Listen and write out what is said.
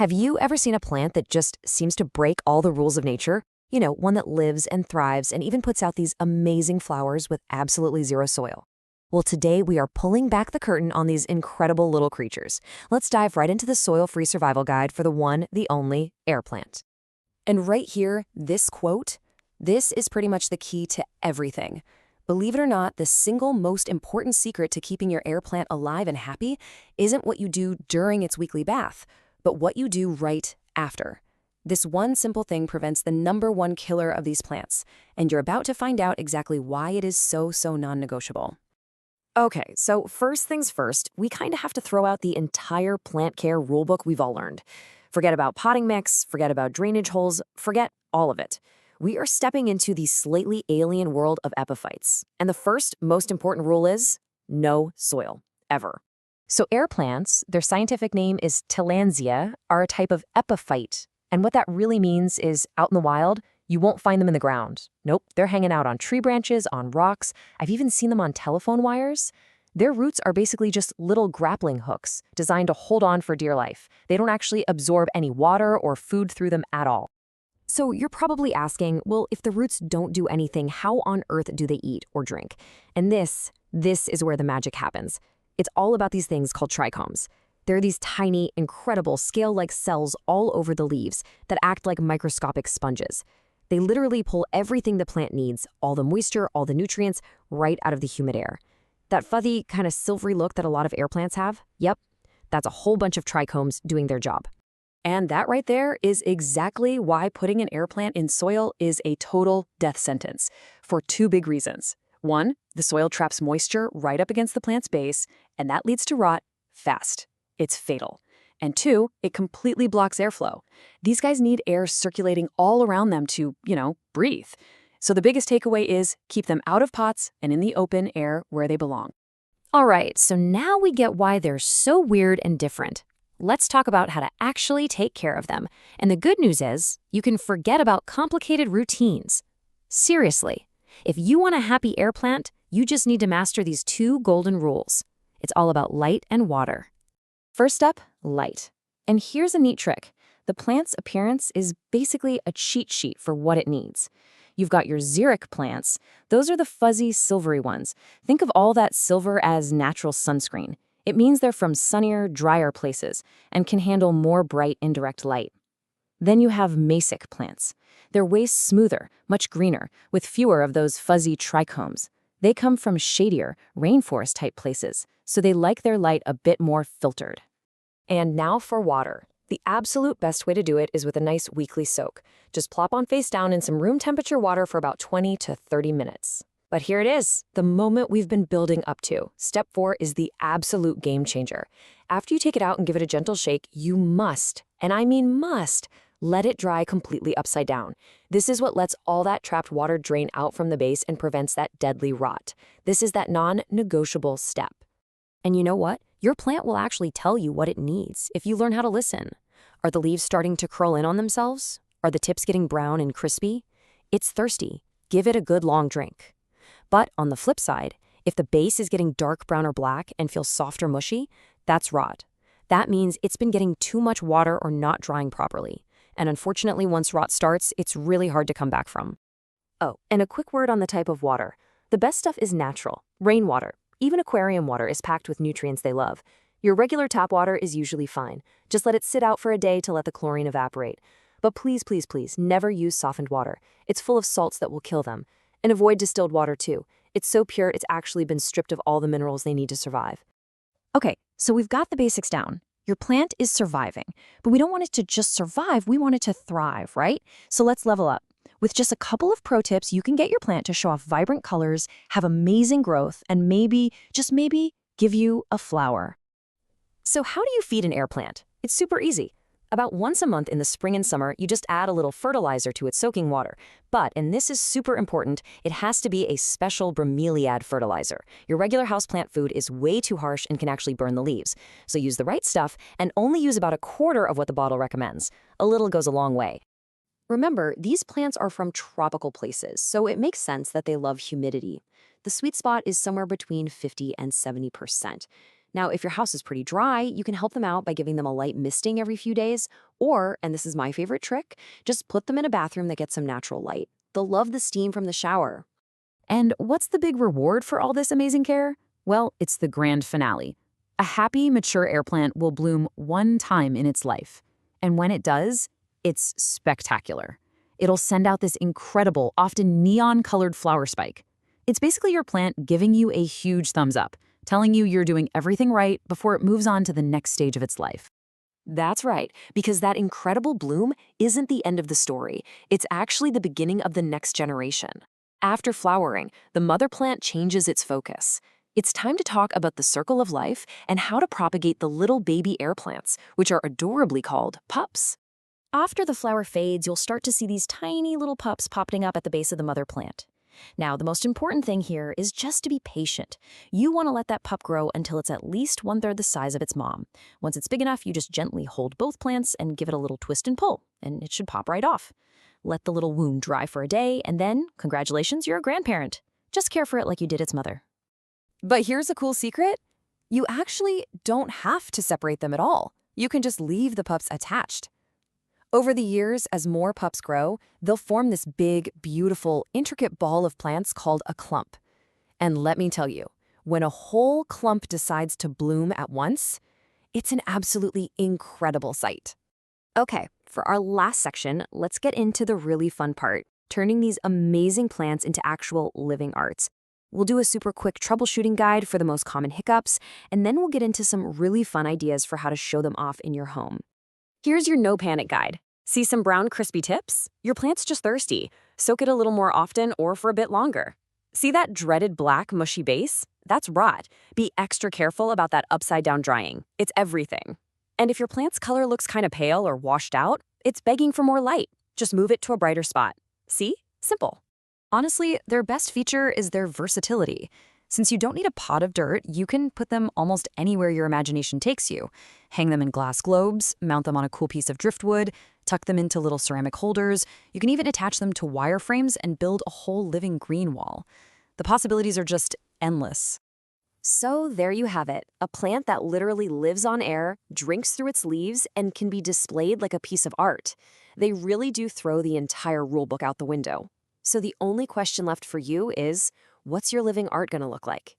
Have you ever seen a plant that just seems to break all the rules of nature? One that lives and thrives and even puts out these amazing flowers with absolutely zero soil. Well, today we are pulling back the curtain on these incredible little creatures. Let's dive right into the soil-free survival guide for the one, the only, air plant. And right here, this quote, this is pretty much the key to everything. Believe it or not, the single most important secret to keeping your air plant alive and happy isn't what you do during its weekly bath, but what you do right after. This one simple thing prevents the #1 killer of these plants, and you're about to find out exactly why it is so non-negotiable. Okay, so first things first, we kind of have to throw out the entire plant care rulebook we've all learned. Forget about potting mix, forget about drainage holes, forget all of it. We are stepping into the slightly alien world of epiphytes, and the first, most important rule is no soil, ever. So air plants, their scientific name is Tillandsia, are a type of epiphyte. And what that really means is out in the wild, you won't find them in the ground. Nope, they're hanging out on tree branches, on rocks. I've even seen them on telephone wires. Their roots are basically just little grappling hooks designed to hold on for dear life. They don't actually absorb any water or food through them at all. So you're probably asking, well, if the roots don't do anything, how on earth do they eat or drink? And this is where the magic happens. It's all about these things called trichomes. They're these tiny, incredible, scale-like cells all over the leaves that act like microscopic sponges. They literally pull everything the plant needs, all the moisture, all the nutrients, right out of the humid air. That fuzzy, kind of silvery look that a lot of air plants have, yep, that's a whole bunch of trichomes doing their job. And that right there is exactly why putting an air plant in soil is a total death sentence, for two big reasons. One, the soil traps moisture right up against the plant's base, and that leads to rot fast. It's fatal. And two, it completely blocks airflow. These guys need air circulating all around them to, breathe. So the biggest takeaway is keep them out of pots and in the open air where they belong. All right, so now we get why they're so weird and different. Let's talk about how to actually take care of them. And the good news is, you can forget about complicated routines. Seriously, if you want a happy air plant, you just need to master these two golden rules. It's all about light and water. First up, light. And here's a neat trick. The plant's appearance is basically a cheat sheet for what it needs. You've got your xeric plants. Those are the fuzzy, silvery ones. Think of all that silver as natural sunscreen. It means they're from sunnier, drier places and can handle more bright, indirect light. Then you have mesic plants. They're way smoother, much greener, with fewer of those fuzzy trichomes. They come from shadier, rainforest-type places, so they like their light a bit more filtered. And now for water. The absolute best way to do it is with a nice weekly soak. Just plop on face down in some room temperature water for about 20 to 30 minutes. But here it is, the moment we've been building up to. Step 4 is the absolute game changer. After you take it out and give it a gentle shake, you must, and I mean must, let it dry completely upside down. This is what lets all that trapped water drain out from the base and prevents that deadly rot. This is that non-negotiable step. And you know what? Your plant will actually tell you what it needs if you learn how to listen. Are the leaves starting to curl in on themselves? Are the tips getting brown and crispy? It's thirsty. Give it a good long drink. But on the flip side, if the base is getting dark brown or black and feels soft or mushy, that's rot. That means it's been getting too much water or not drying properly. And unfortunately, once rot starts, it's really hard to come back from. Oh, and a quick word on the type of water. The best stuff is natural, rainwater. Even aquarium water is packed with nutrients they love. Your regular tap water is usually fine. Just let it sit out for a day to let the chlorine evaporate. But please, please, please, never use softened water. It's full of salts that will kill them. And avoid distilled water too. It's so pure it's actually been stripped of all the minerals they need to survive. Okay, so we've got the basics down. Your plant is surviving, but we don't want it to just survive, we want it to thrive, right? So let's level up. With just a couple of pro tips, you can get your plant to show off vibrant colors, have amazing growth, and maybe, just maybe, give you a flower. So how do you feed an air plant? It's super easy. About once a month in the spring and summer, you just add a little fertilizer to its soaking water. But, and this is super important, it has to be a special bromeliad fertilizer. Your regular houseplant food is way too harsh and can actually burn the leaves. So use the right stuff and only use about a quarter of what the bottle recommends. A little goes a long way. Remember, these plants are from tropical places, so it makes sense that they love humidity. The sweet spot is somewhere between 50 and 70%. Now, if your house is pretty dry, you can help them out by giving them a light misting every few days, or, and this is my favorite trick, just put them in a bathroom that gets some natural light. They'll love the steam from the shower. And what's the big reward for all this amazing care? Well, it's the grand finale. A happy, mature air plant will bloom one time in its life. And when it does, it's spectacular. It'll send out this incredible, often neon-colored flower spike. It's basically your plant giving you a huge thumbs up, telling you you're doing everything right before it moves on to the next stage of its life. That's right, because that incredible bloom isn't the end of the story. It's actually the beginning of the next generation. After flowering, the mother plant changes its focus. It's time to talk about the circle of life and how to propagate the little baby air plants, which are adorably called pups. After the flower fades, you'll start to see these tiny little pups popping up at the base of the mother plant. Now, the most important thing here is just to be patient. You want to let that pup grow until it's at least 1/3 the size of its mom. Once it's big enough, you just gently hold both plants and give it a little twist and pull, and it should pop right off. Let the little wound dry for a day, and then, congratulations, you're a grandparent. Just care for it like you did its mother. But here's a cool secret. You actually don't have to separate them at all. You can just leave the pups attached. Over the years, as more pups grow, they'll form this big, beautiful, intricate ball of plants called a clump. And let me tell you, when a whole clump decides to bloom at once, it's an absolutely incredible sight. Okay, for our last section, let's get into the really fun part, turning these amazing plants into actual living arts. We'll do a super quick troubleshooting guide for the most common hiccups, and then we'll get into some really fun ideas for how to show them off in your home. Here's your no panic guide. See some brown crispy tips? Your plant's just thirsty. Soak it a little more often or for a bit longer. See that dreaded black mushy base? That's rot. Be extra careful about that upside down drying. It's everything. And if your plant's color looks kind of pale or washed out, it's begging for more light. Just move it to a brighter spot. See? Simple. Honestly, their best feature is their versatility. Since you don't need a pot of dirt, you can put them almost anywhere your imagination takes you. Hang them in glass globes, mount them on a cool piece of driftwood, tuck them into little ceramic holders. You can even attach them to wire frames and build a whole living green wall. The possibilities are just endless. So there you have it, a plant that literally lives on air, drinks through its leaves, and can be displayed like a piece of art. They really do throw the entire rulebook out the window. So the only question left for you is, what's your living art going to look like?